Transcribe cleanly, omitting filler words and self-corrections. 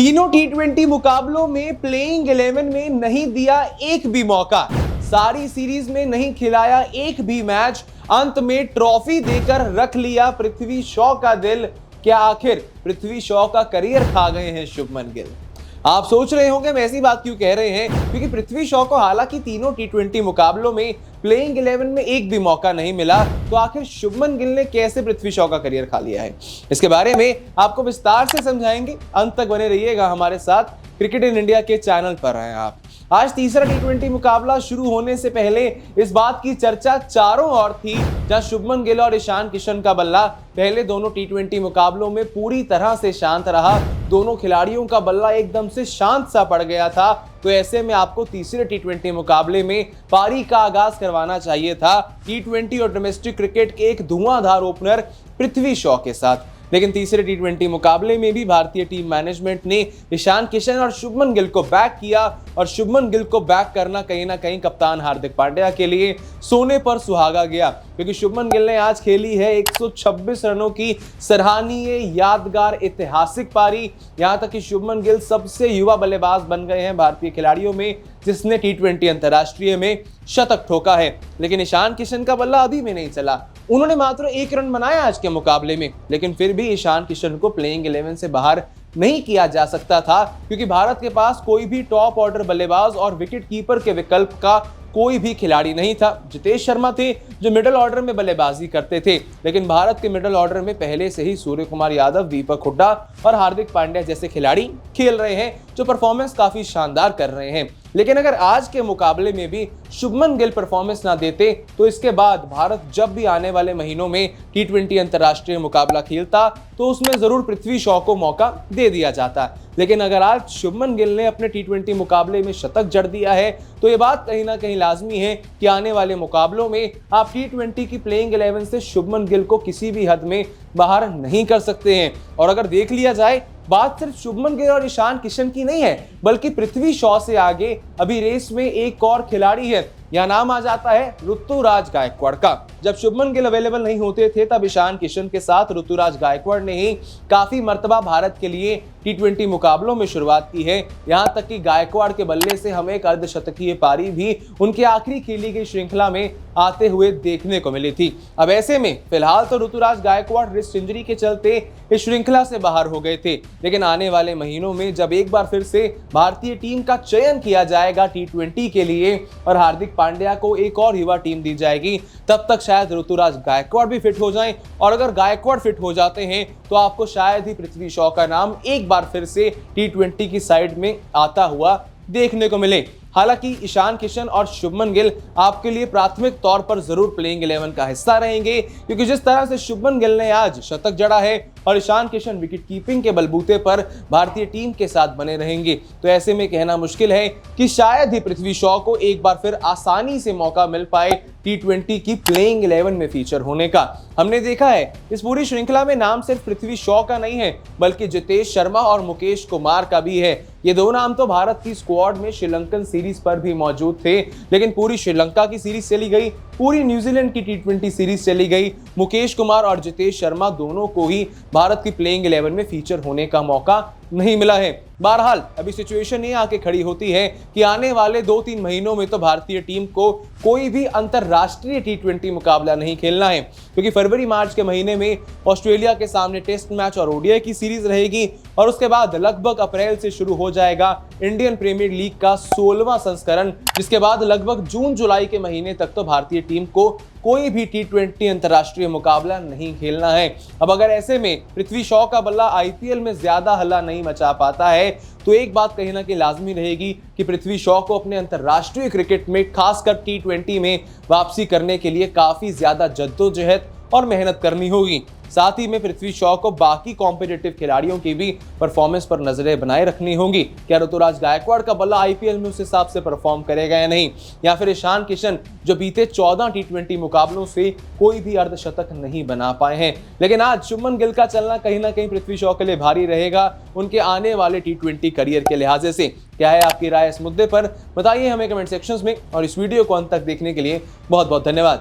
तीनों टी20 मुकाबलों में प्लेइंग 11 में नहीं दिया एक भी मौका, सारी सीरीज में नहीं खिलाया एक भी मैच, अंत में ट्रॉफी देकर रख लिया पृथ्वी शॉ का दिल। क्या आखिर पृथ्वी शॉ का करियर खा गए हैं शुभमन गिल? आप सोच रहे होंगे हम ऐसी बात क्यों कह रहे हैं, क्योंकि पृथ्वी शॉ को हालांकि तीनों टी20 मुकाबलों में प्लेइंग 11 में एक भी मौका नहीं मिला, तो आखिर शुभमन गिल ने कैसे पृथ्वी शॉ का करियर खा लिया है, इसके बारे में आपको विस्तार से समझाएंगे। अंत तक बने रहिएगा हमारे साथ, क्रिकेट इन इंडिया के चैनल पर हैं आप। आज तीसरा टी20 मुकाबला शुरू होने से पहले इस बात की चर्चा चारों ओर थी, जहां शुभमन गिल और ईशान किशन का बल्ला पहले दोनों टी20 मुकाबलों में पूरी तरह से शांत रहा। दोनों खिलाड़ियों का बल्ला एकदम से शांत सा पड़ गया था, तो ऐसे में आपको तीसरे टी20 मुकाबले में पारी का आगाज करवाना चाहिए था टी20 और डोमेस्टिक क्रिकेट के एक धुआंधार ओपनर पृथ्वी शॉ के साथ। लेकिन तीसरे टी20 मुकाबले में भी भारतीय टीम मैनेजमेंट ने ईशान किशन और शुभमन गिल को बैक किया, और शुभमन गिल को बैक करना कहीं ना कहीं कप्तान हार्दिक पांड्या के लिए सोने पर सुहागा गया, क्योंकि शुभमन गिल ने आज खेली है 126 रनों की सराहनीय यादगार ऐतिहासिक पारी। यहां तक कि शुभमन गिल सबसे युवा बल्लेबाज बन गए हैं भारतीय खिलाड़ियों में जिसने टी20 अंतर्राष्ट्रीय में शतक ठोका है। लेकिन ईशान किशन का बल्ला अभी भी नहीं चला, उन्होंने मात्र 1 रन बनाया आज के मुकाबले में, लेकिन फिर भी ईशान किशन को प्लेइंग 11 से बाहर नहीं किया जा सकता था, क्योंकि भारत के पास कोई भी टॉप ऑर्डर बल्लेबाज और विकेट कीपर के विकल्प का कोई भी खिलाड़ी नहीं था। जितेश शर्मा थे जो मिडिल ऑर्डर में बल्लेबाजी करते थे, लेकिन भारत के मिडिल ऑर्डर में पहले से ही सूर्य कुमार यादव, दीपक हुड्डा और हार्दिक पांड्या जैसे खिलाड़ी खेल रहे हैं जो परफॉर्मेंस काफी शानदार कर रहे हैं। लेकिन अगर आज के मुकाबले में भी शुभमन गिल परफॉर्मेंस ना देते, तो इसके बाद भारत जब भी आने वाले महीनों में टी20 अंतर्राष्ट्रीय मुकाबला खेलता तो उसमें जरूर पृथ्वी शॉ को मौका दे दिया जाता। लेकिन अगर आज शुभमन गिल ने अपने टी20 मुकाबले में शतक जड़ दिया है, तो ये बात कहीं ना कहीं लाजमी है कि आने वाले मुकाबलों में आप टी20 की प्लेइंग 11 से शुभमन गिल को किसी भी हद में बाहर नहीं कर सकते हैं। और अगर देख लिया जाए, बात सिर्फ शुभमन गिल और ईशान किशन की नहीं है, बल्कि पृथ्वी शॉ से आगे अभी रेस में एक और खिलाड़ी है। यह नाम आ जाता है ऋतुराज गायकवाड़ का। जब शुभमन गिल अवेलेबल नहीं होते थे, तब ईशान किशन के साथ ऋतुराज गायकवाड़ ने ही काफी मर्तबा भारत के लिए टी20 मुकाबलों में शुरुआत की है। यहां तक कि गायकवाड़ के बल्ले से हमें एक अर्धशतकीय पारी भी उनके आखिरी खेली गई श्रृंखला में आते हुए देखने को मिली थी। अब ऐसे में फिलहाल तो ऋतुराज गायकवाड़ रिस्ट इंजरी के चलते इस श्रृंखला से बाहर हो गए थे, लेकिन आने वाले महीनों में जब एक बार फिर से भारतीय टीम का चयन किया जाएगा टी20 के लिए और हार्दिक पांड्या को एक और युवा टीम दी जाएगी, तब तक शायद ऋतुराज गायकवाड़ भी फिट हो जाएं। और अगर गायकवाड़ फिट हो जाते हैं तो आपको शायद ही पृथ्वी शॉ का नाम एक बार फिर से टी20 की साइड में आता हुआ देखने को मिले। हालांकि ईशान किशन और शुभमन गिल आपके लिए प्राथमिक तौर पर जरूर प्लेइंग 11 का हिस्सा रहेंगे, क्योंकि जिस तरह से शुभमन गिल ने आज शतक जड़ा है और ईशान किशन विकेट कीपिंग के बलबूते पर भारतीय टीम के साथ बने रहेंगे, तो ऐसे में कहना मुश्किल है कि शायद ही पृथ्वी शॉ को एक बार फिर आसानी से मौका मिल पाए टी20 की प्लेइंग 11 में फीचर होने का। हमने देखा है इस पूरी श्रृंखला में नाम सिर्फ पृथ्वी शॉ का नहीं है, बल्कि जितेश शर्मा और मुकेश कुमार का भी है। ये दो नाम तो भारत की स्क्वाड में श्रीलंकन सीरीज पर भी मौजूद थे, लेकिन पूरी श्रीलंका की सीरीज चली गई, पूरी न्यूजीलैंड की टी20 सीरीज चली गई, मुकेश कुमार और जितेश शर्मा दोनों को ही भारत की प्लेइंग 11 में फीचर होने का मौका नहीं मिला है। बहरहाल अभी सिचुएशन ये आके खड़ी होती है कि आने वाले 2-3 महीनों में तो भारतीय टीम को कोई भी अंतरराष्ट्रीय टी20 मुकाबला नहीं खेलना है, क्योंकि फरवरी मार्च के महीने में ऑस्ट्रेलिया के सामने टेस्ट मैच और ओडीआई की सीरीज रहेगी, और उसके बाद लगभग अप्रैल से शुरू हो जाएगा इंडियन प्रीमियर लीग का 16वां संस्करण, जिसके बाद लगभग जून जुलाई के महीने तक तो भारतीय टीम को कोई भी टी20 अंतर्राष्ट्रीय मुकाबला नहीं खेलना है। अब अगर ऐसे में पृथ्वी शॉ का बल्ला आईपीएल में ज्यादा हल्ला नहीं मचा पाता है, तो एक बात कहीं ना कहीं लाजमी रहेगी कि पृथ्वी शॉ को अपने अंतर्राष्ट्रीय क्रिकेट में खासकर टी20 में वापसी करने के लिए काफी ज्यादा जद्दोजहद और मेहनत करनी होगी। साथ ही में पृथ्वी शॉ को बाकी कॉम्पिटिटिव खिलाड़ियों की भी परफॉर्मेंस पर नजरें बनाए रखनी होंगी। क्या ऋतुराज गायकवाड़ का बल्ला आईपीएल में उस हिसाब से परफॉर्म करेगा या नहीं, या फिर ईशान किशन जो बीते 14 टी20 मुकाबलों से कोई भी अर्धशतक नहीं बना पाए हैं। लेकिन आज शुभमन गिल का चलना कहीं ना कहीं पृथ्वी शॉ के लिए भारी रहेगा उनके आने वाले टी20 करियर के लिहाजे से। क्या है आपकी राय इस मुद्दे पर, बताइए हमें कमेंट सेक्शंस में, और इस वीडियो को अंत तक देखने के लिए बहुत बहुत धन्यवाद।